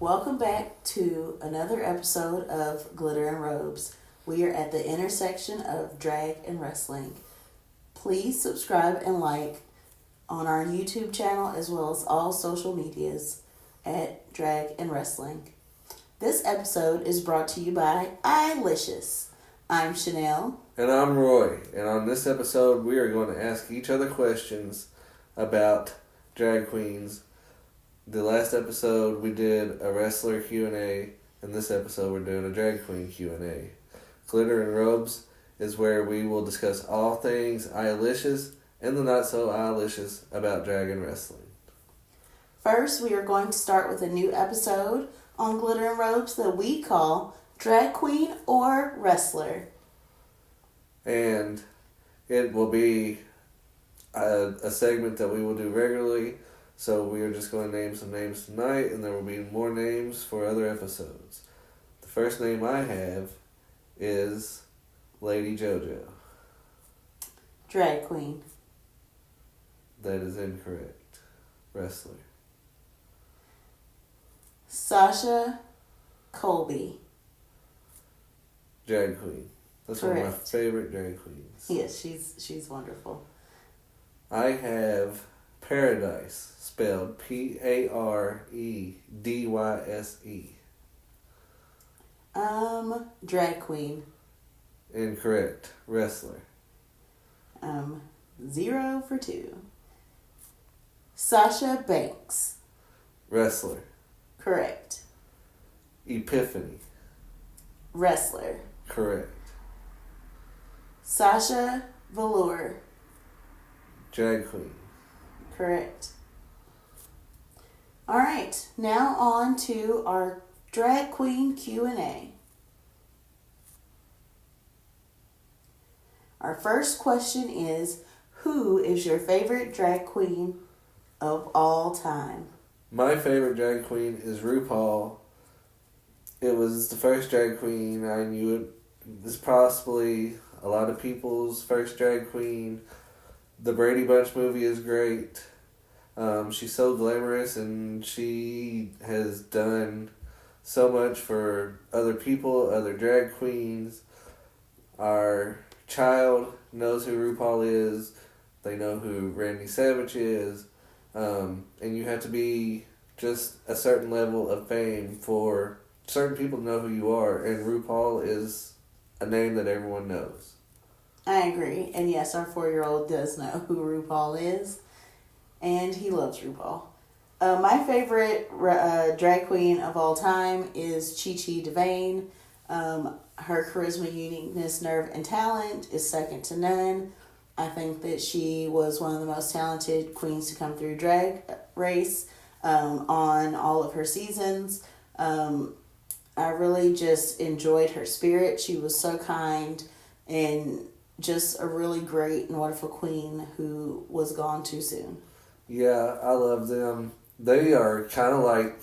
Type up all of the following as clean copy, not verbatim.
Welcome back to another episode of Glitter and Robes. We are at the intersection of drag and wrestling. Please subscribe and like on our YouTube channel as well as all social medias at Drag and Wrestling. This episode is brought to you by Eyelicious. I'm Chanel. And I'm Roy. And on this episode, we are going to ask each other questions about drag queens. The last episode, we did a wrestler Q&A. In this episode, we're doing a drag queen Q&A. Glitter and Robes is where we will discuss all things eyelicious and the not so eyelicious about drag and wrestling. First, we are going to start with a new episode on Glitter and Robes that we call Drag Queen or Wrestler. And it will be a segment that we will do regularly. So we are just going to name some names tonight, and there will be more names for other episodes. The first name I have is Lady JoJo. Drag Queen. That is incorrect. Wrestler. Sasha Colby. Drag Queen. That's Correct. one of my favorite drag queens. Yes, she's wonderful. I have Paradise, spelled Paredyse. Drag Queen. Incorrect. Wrestler. 0 for 2. Sasha Banks. Wrestler. Correct. Epiphany. Wrestler. Correct. Sasha Velour. Drag queen. Correct. All right, now on to our drag queen Q&A. Our first question is, who is your favorite drag queen of all time? My favorite drag queen is RuPaul. It was the first drag queen I knew. It was possibly a lot of people's first drag queen. The Brady Bunch movie is great. She's so glamorous, and she has done so much for other people, other drag queens. Our child knows who RuPaul is. They know who Randy Savage is. And you have to be just a certain level of fame for certain people to know who you are. And RuPaul is a name that everyone knows. I agree. And yes, our 4-year-old does know who RuPaul is. And he loves RuPaul. My favorite drag queen of all time is Chi Chi DeVayne. Her charisma, uniqueness, nerve, and talent is second to none. I think that she was one of the most talented queens to come through Drag Race on all of her seasons. I really just enjoyed her spirit. She was so kind and just a really great and wonderful queen who was gone too soon. Yeah, I love them. They are kind of like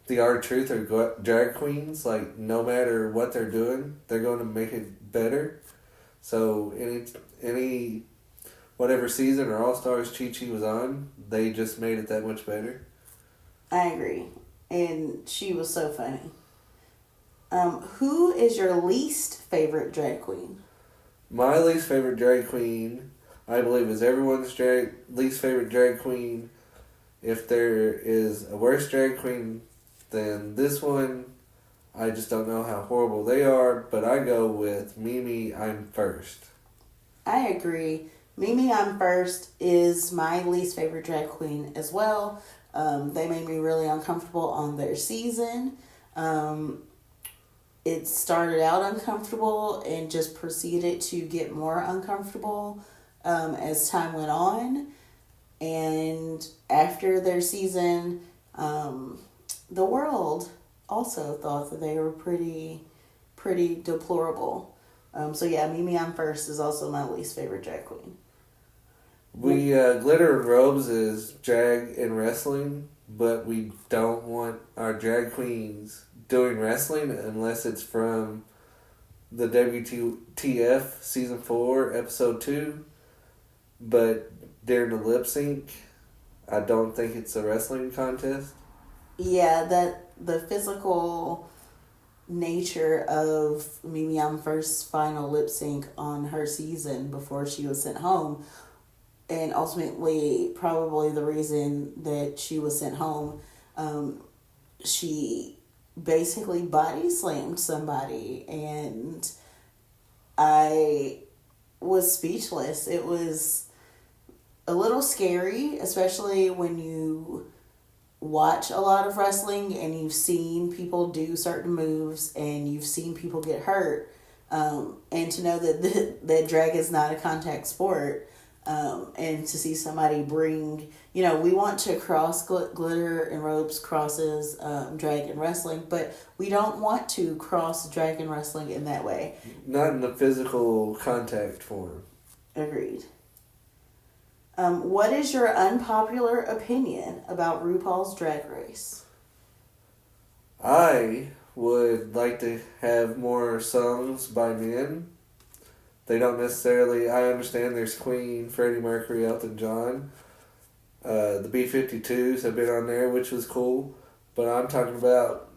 the R-Truth or drag queens. Like, no matter what they're doing, they're going to make it better. So, any whatever season or All-Stars Chi Chi was on, they just made it that much better. I agree. And she was so funny. Who is your least favorite drag queen? My least favorite drag queen, I believe, is everyone's least favorite drag queen. If there is a worse drag queen than this one, I just don't know how horrible they are, but I go with Mimi I'm First. I agree. Mimi I'm First is my least favorite drag queen as well. They made me really uncomfortable on their season. It started out uncomfortable and just proceeded to get more uncomfortable as time went on. And after their season, the world also thought that they were pretty deplorable. So yeah, Mimi I'm First is also my least favorite drag queen. Glitter and Robes is drag and wrestling, but we don't want our drag queens doing wrestling unless it's from the WTF Season 4, Episode 2. But during the lip sync, I don't think it's a wrestling contest. Yeah, the physical nature of Mimi Young first final lip sync on her season before she was sent home, and ultimately probably the reason that she was sent home, she basically body slammed somebody, and I was speechless. It was a little scary, especially when you watch a lot of wrestling and you've seen people do certain moves and you've seen people get hurt. And to know that drag is not a contact sport, and to see somebody bring, we want to cross glitter and ropes crosses drag and wrestling, but we don't want to cross drag and wrestling in that way. Not in the physical contact form. Agreed. What is your unpopular opinion about RuPaul's Drag Race? I would like to have more songs by men. They don't necessarily... I understand there's Queen, Freddie Mercury, Elton John. The B-52s have been on there, which was cool. But I'm talking about...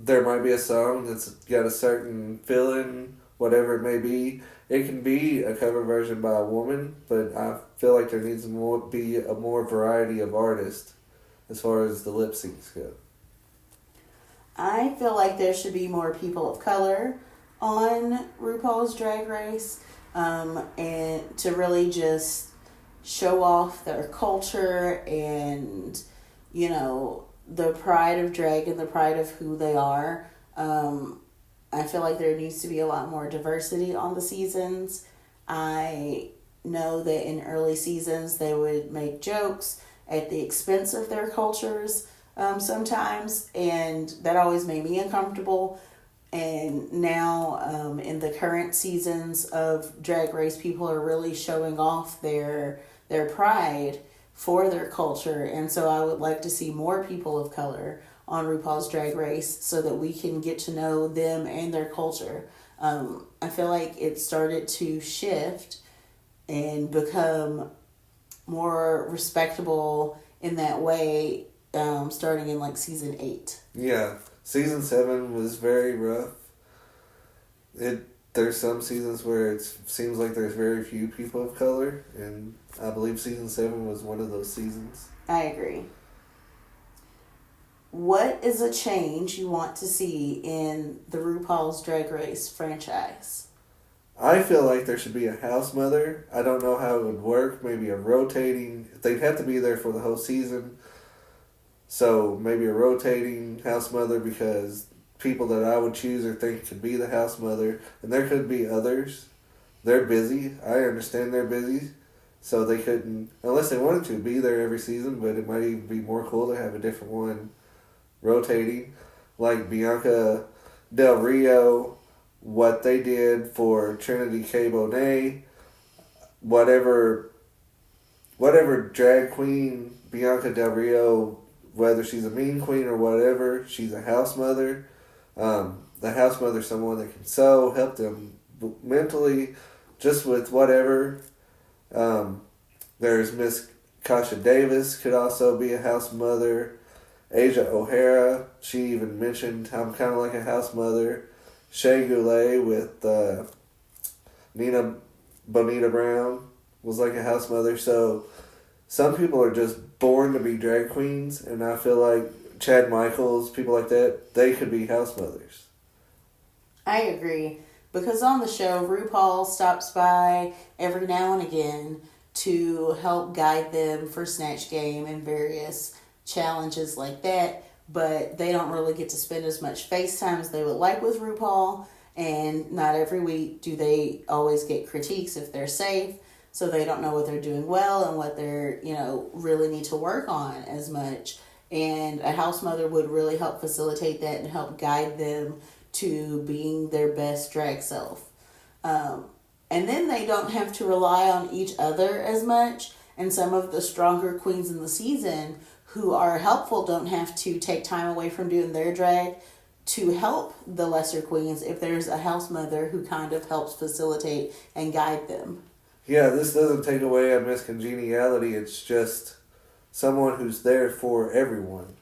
There might be a song that's got a certain feeling, whatever it may be. It can be a cover version by a woman, but I feel like there needs to be a more variety of artists as far as the lip syncs go. I feel like there should be more people of color on RuPaul's Drag Race, and to really just show off their culture and, the pride of drag and the pride of who they are. I feel like there needs to be a lot more diversity on the seasons. I know that in early seasons they would make jokes at the expense of their cultures sometimes, and that always made me uncomfortable. And now in the current seasons of Drag Race, people are really showing off their pride for their culture, and so I would like to see more people of color on RuPaul's Drag Race so that we can get to know them and their culture. I feel like it started to shift and become more respectable in that way, starting in season 8. Yeah, season 7 was very rough. There's some seasons where it seems like there's very few people of color, and I believe season 7 was one of those seasons. I agree. What is a change you want to see in the RuPaul's Drag Race franchise? I feel like there should be a house mother. I don't know how it would work. Maybe a rotating... They'd have to be there for the whole season. So maybe a rotating house mother, because people that I would choose or think could be the house mother, and there could be others. They're busy. I understand they're busy. So they couldn't, unless they wanted to, be there every season, but it might even be more cool to have a different one rotating. Like Bianca Del Rio, what they did for Trinity K. Bonet, whatever drag queen Bianca Del Rio, whether she's a mean queen or whatever, she's a house mother. The house mother is someone that can sew, help them mentally, just with whatever. There's Miss Kasha Davis, could also be a house mother. Asia O'Hara, she even mentioned, I'm kind of like a house mother. Shea Goulet with Nina Bonita Brown was like a house mother. So some people are just born to be drag queens, and I feel like Chad Michaels, people like that, they could be house mothers. I agree, because on the show, RuPaul stops by every now and again to help guide them for Snatch Game and various challenges like that, but they don't really get to spend as much face time as they would like with RuPaul, and not every week do they always get critiques if they're safe, so they don't know what they're doing well and what they're, really need to work on as much. And a house mother would really help facilitate that and help guide them to being their best drag self. And then they don't have to rely on each other as much, and some of the stronger queens in the season who are helpful don't have to take time away from doing their drag to help the lesser queens if there's a house mother who kind of helps facilitate and guide them. Yeah, this doesn't take away a Miss Congeniality. It's just someone who's there for everyone.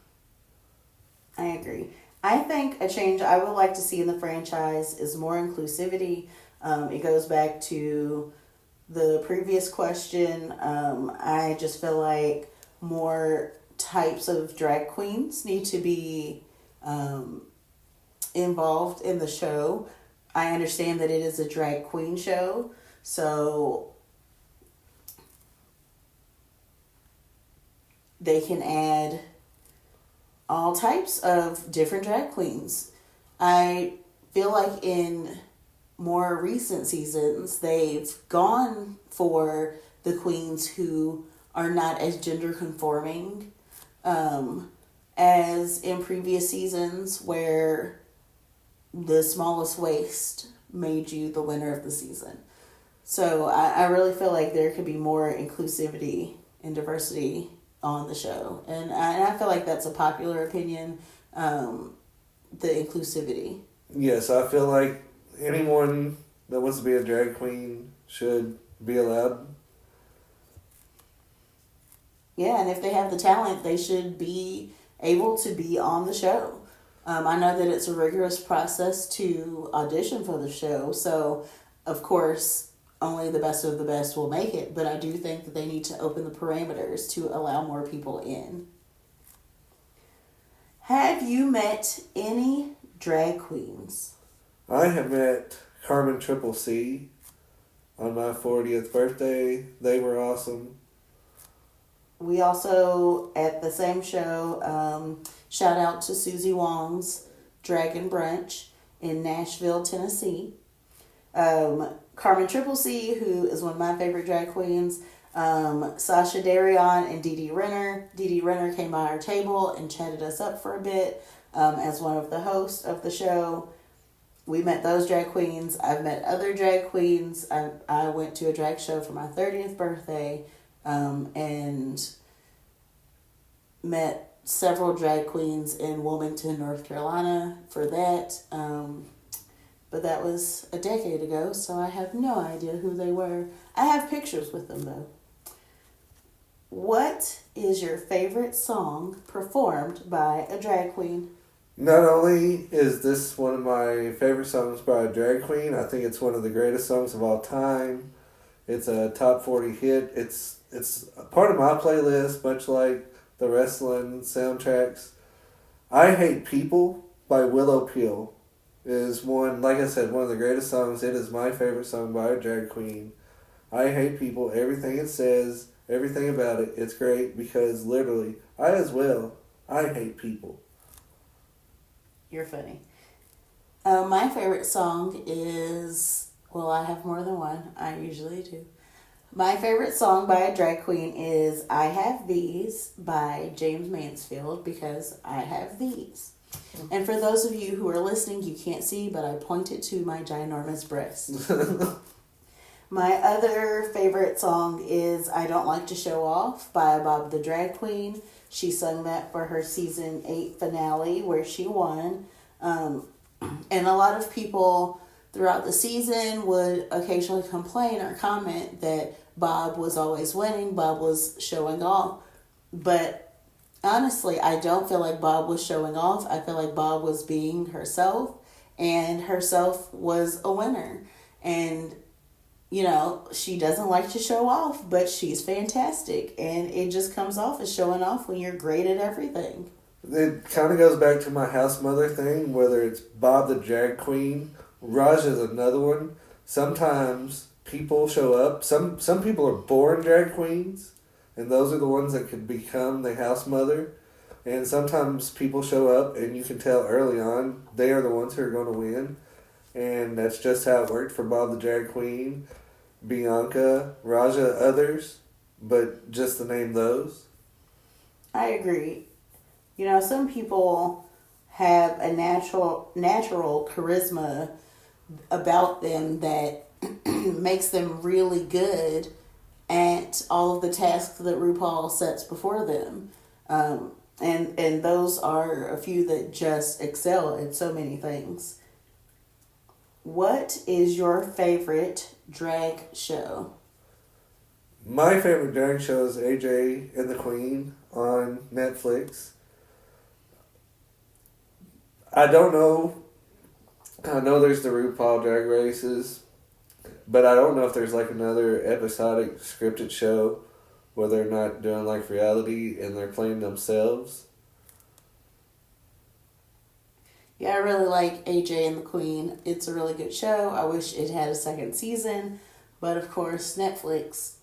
I agree. I think a change I would like to see in the franchise is more inclusivity. It goes back to the previous question. I just feel like more types of drag queens need to be um, involved in the show. I understand that it is a drag queen show, so they can add all types of different drag queens. I feel like in more recent seasons, they've gone for the queens who are not as gender conforming as in previous seasons, where the smallest waist made you the winner of the season. So I really feel like there could be more inclusivity and diversity on the show. And I feel like that's a popular opinion, the inclusivity. Yes, I feel like anyone that wants to be a drag queen should be allowed. Yeah, and if they have the talent, they should be able to be on the show. I know that it's a rigorous process to audition for the show, so of course, only the best of the best will make it, but I do think that they need to open the parameters to allow more people in. Have you met any drag queens? I have met Carmen Triple C on my 40th birthday. They were awesome. We also, at the same show, shout out to Susie Wong's Dragon Brunch in Nashville, Tennessee. Carmen Triple C, who is one of my favorite drag queens, Sasha Darion and Dee Dee Renner. Dee Dee Renner came by our table and chatted us up for a bit as one of the hosts of the show. We met those drag queens. I've met other drag queens. I went to a drag show for my 30th birthday and met several drag queens in Wilmington, North Carolina for that. But that was a decade ago, so I have no idea who they were. I have pictures with them, though. What is your favorite song performed by a drag queen? Not only is this one of my favorite songs by a drag queen, I think it's one of the greatest songs of all time. It's a top 40 hit. It's a part of my playlist, much like the wrestling soundtracks. I Hate People by Willow Pill is one, like I said, one of the greatest songs. It is my favorite song by a drag queen. I hate people, everything it says, everything about it. It's great because literally, I hate people. You're funny. My favorite song is, well, I have more than one. I usually do. My favorite song by a drag queen is I Have These by James Mansfield, because I have these. And for those of you who are listening, you can't see, but I pointed to my ginormous breast. My other favorite song is I Don't Like to Show Off by Bob the Drag Queen. She sung that for her season 8 finale where she won. And a lot of people throughout the season would occasionally complain or comment that Bob was always winning, Bob was showing off. But honestly, I don't feel like Bob was showing off. I feel like Bob was being herself, and herself was a winner. And you know, she doesn't like to show off, but she's fantastic. And it just comes off as showing off when you're great at everything. It kind of goes back to my house mother thing, whether it's Bob the Drag Queen. Raj is another one. Sometimes people show up. Some people are born drag queens, and those are the ones that could become the house mother. And sometimes people show up, and you can tell early on they are the ones who are going to win. And that's just how it worked for Bob the Drag Queen, Bianca, Raja, others, but just to name those. I agree. You know, some people have a natural charisma about them that makes them really good at all of the tasks that RuPaul sets before them. And those are a few that just excel at so many things. What is your favorite drag show? My favorite drag show is AJ and the Queen on Netflix. I don't know. I know there's the RuPaul Drag Races, but I don't know if there's like another episodic scripted show where they're not doing like reality and they're playing themselves. Yeah, I really like AJ and the Queen. It's a really good show. I wish it had a second season, but of course, Netflix.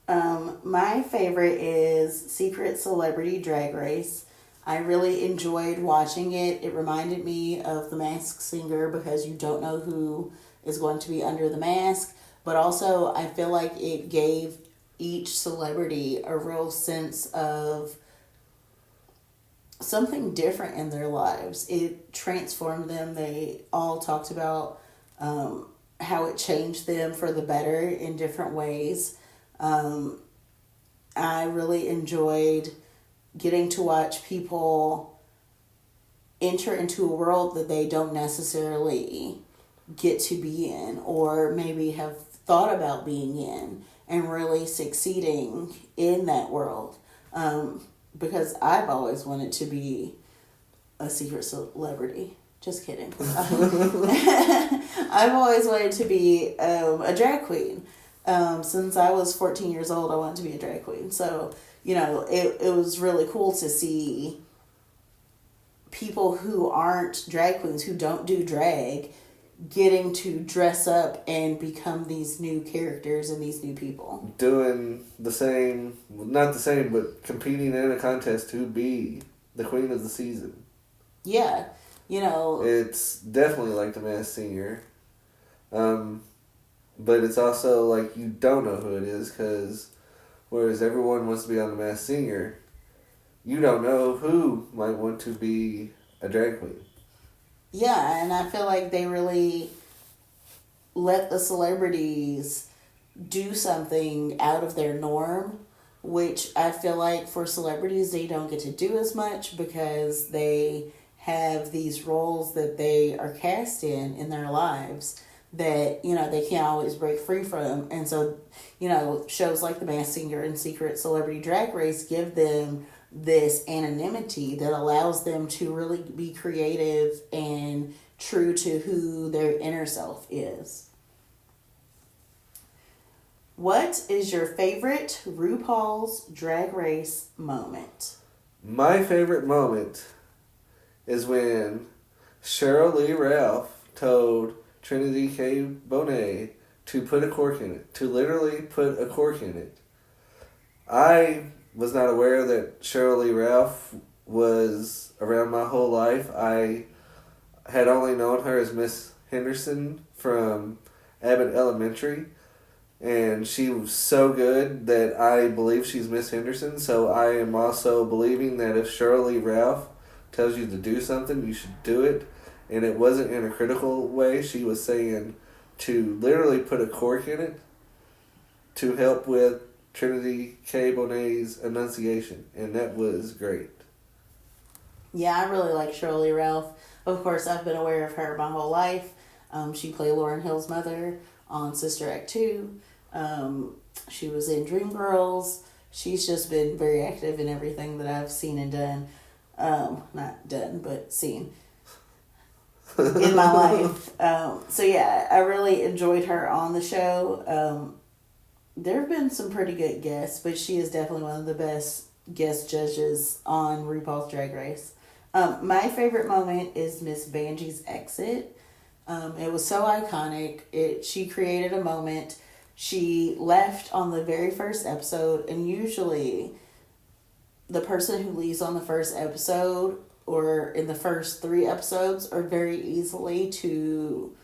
My favorite is Secret Celebrity Drag Race. I really enjoyed watching it. It reminded me of The Masked Singer because you don't know who is going to be under the mask, but also I feel like it gave each celebrity a real sense of something different in their lives. It transformed them. They all talked about how it changed them for the better in different ways. I really enjoyed getting to watch people enter into a world that they don't necessarily get to be in or maybe have thought about being in and really succeeding in that world. Because I've always wanted to be a secret celebrity. Just kidding. I've always wanted to be a drag queen. Since I was 14 years old, I wanted to be a drag queen. So, it was really cool to see people who aren't drag queens, who don't do drag, getting to dress up and become these new characters and these new people. Doing the same, not the same, but competing in a contest to be the queen of the season. Yeah, It's definitely like The Masked Singer. But it's also like you don't know who it is because whereas everyone wants to be on The Masked Singer, you don't know who might want to be a drag queen. Yeah, and I feel like they really let the celebrities do something out of their norm, which I feel like for celebrities they don't get to do as much because they have these roles that they are cast in their lives that, they can't always break free from. And so, shows like The Masked Singer and Secret Celebrity Drag Race give them this anonymity that allows them to really be creative and true to who their inner self is. What is your favorite RuPaul's Drag Race moment? My favorite moment is when Cheryl Lee Ralph told Trinity K. Bonet to put a cork in it, to literally put a cork in it. I was not aware that Cheryl Lee Ralph was around my whole life. I had only known her as Miss Henderson from Abbott Elementary, and she was so good that I believe she's Miss Henderson, so I am also believing that if Cheryl Lee Ralph tells you to do something, you should do it. And it wasn't in a critical way. She was saying to literally put a cork in it to help with Trinity K. Bonet's enunciation. And that was great. Yeah, I really like Shirley Ralph. Of course, I've been aware of her my whole life. She played Lauryn Hill's mother on Sister Act 2. She was in Dreamgirls. She's just been very active in everything that I've seen and done. Not done, but seen in my life. So yeah, I really enjoyed her on the show. There have been some pretty good guests, but she is definitely one of the best guest judges on RuPaul's Drag Race. My favorite moment is Miss Vanjie's exit. It was so iconic. She created a moment. She left on the very first episode, and usually the person who leaves on the first episode or in the first 3 episodes are very easily to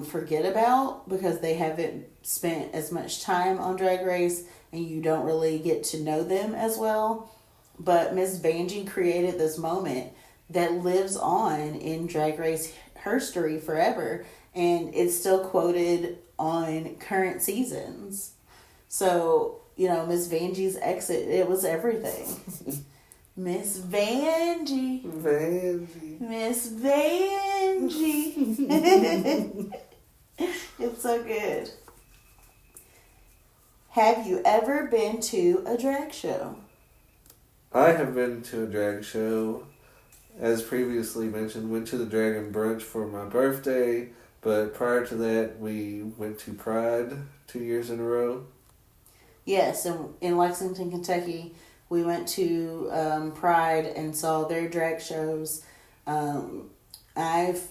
forget about because they haven't spent as much time on Drag Race and you don't really get to know them as well. But Miss Vanjie created this moment that lives on in Drag Race history forever, and it's still quoted on current seasons. So, Miss Vanjie's exit, it was everything. Miss Vanjie. Miss Vanjie. It's so good. Have you ever been to a drag show? I have been to a drag show as previously mentioned, went to the Dragon Brunch for my birthday, but prior to that, we went to Pride 2 years in a row. Yes, and in Lexington, Kentucky, we went to Pride and saw their drag shows. I've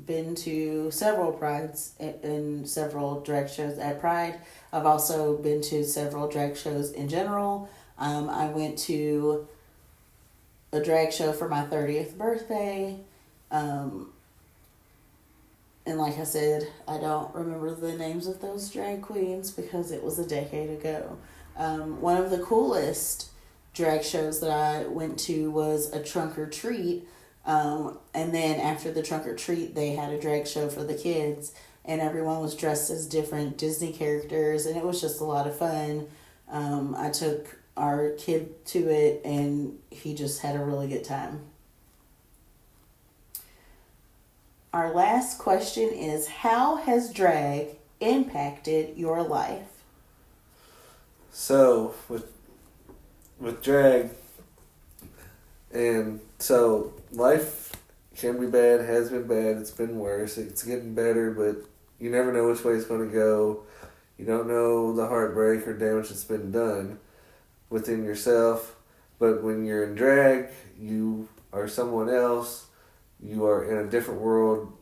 been to several Prides and several drag shows at Pride. I've also been to several drag shows in general. I went to a drag show for my 30th birthday. And like I said, I don't remember the names of those drag queens because it was a decade ago. One of the coolest drag shows that I went to was a Trunk or Treat. And then after the Trunk or Treat, they had a drag show for the kids. And everyone was dressed as different Disney characters. And it was just a lot of fun. I took our kid to it and he just had a really good time. Our last question is, how has drag impacted your life? So, with drag, and so life can be bad, has been bad, it's been worse, it's getting better, but you never know which way it's going to go. You don't know the heartbreak or damage that's been done within yourself, but when you're in drag, you are someone else. You are in a different world,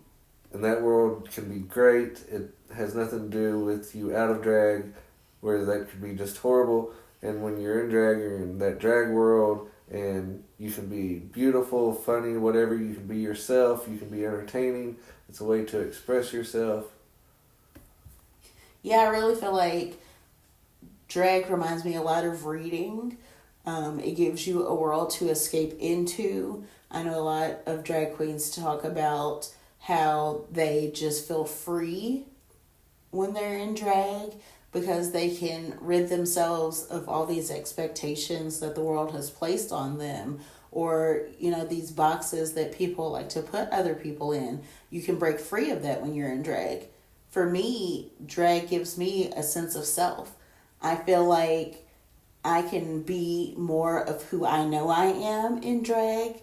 and that world can be great. It has nothing to do with you out of drag, where that could be just horrible. And when you're in drag, you're in that drag world, and you can be beautiful, funny, whatever. You can be yourself. You can be entertaining. It's a way to express yourself. Yeah, I really feel like drag reminds me a lot of reading. It gives you a world to escape into. I know a lot of drag queens talk about how they just feel free when they're in drag because they can rid themselves of all these expectations that the world has placed on them, or, you know, these boxes that people like to put other people in. You can break free of that when you're in drag. For me, drag gives me a sense of self. I feel like I can be more of who I know I am in drag.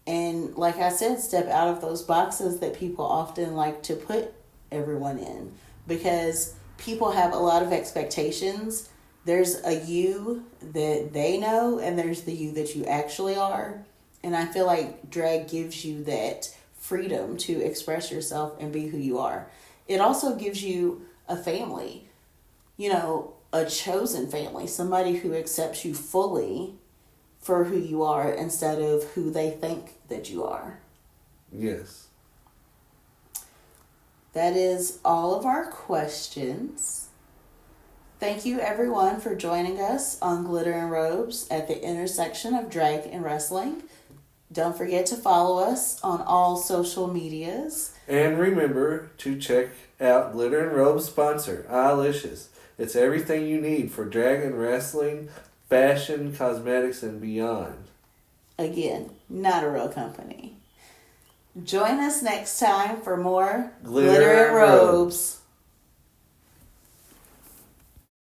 And like I said, step out of those boxes that people often like to put everyone in. Because people have a lot of expectations. There's a you that they know, and there's the you that you actually are. And I feel like drag gives you that freedom to express yourself and be who you are. It also gives you a family. You know, a chosen family, somebody who accepts you fully for who you are instead of who they think that you are. Yes. That is all of our questions. Thank you everyone for joining us on Glitter and Robes at the intersection of drag and wrestling. Don't forget to follow us on all social medias. And remember to check out Glitter and Robes sponsor, Eyelicious. It's everything you need for drag and wrestling, fashion, cosmetics, and beyond. Again, not a real company. Join us next time for more Glitter and Robes.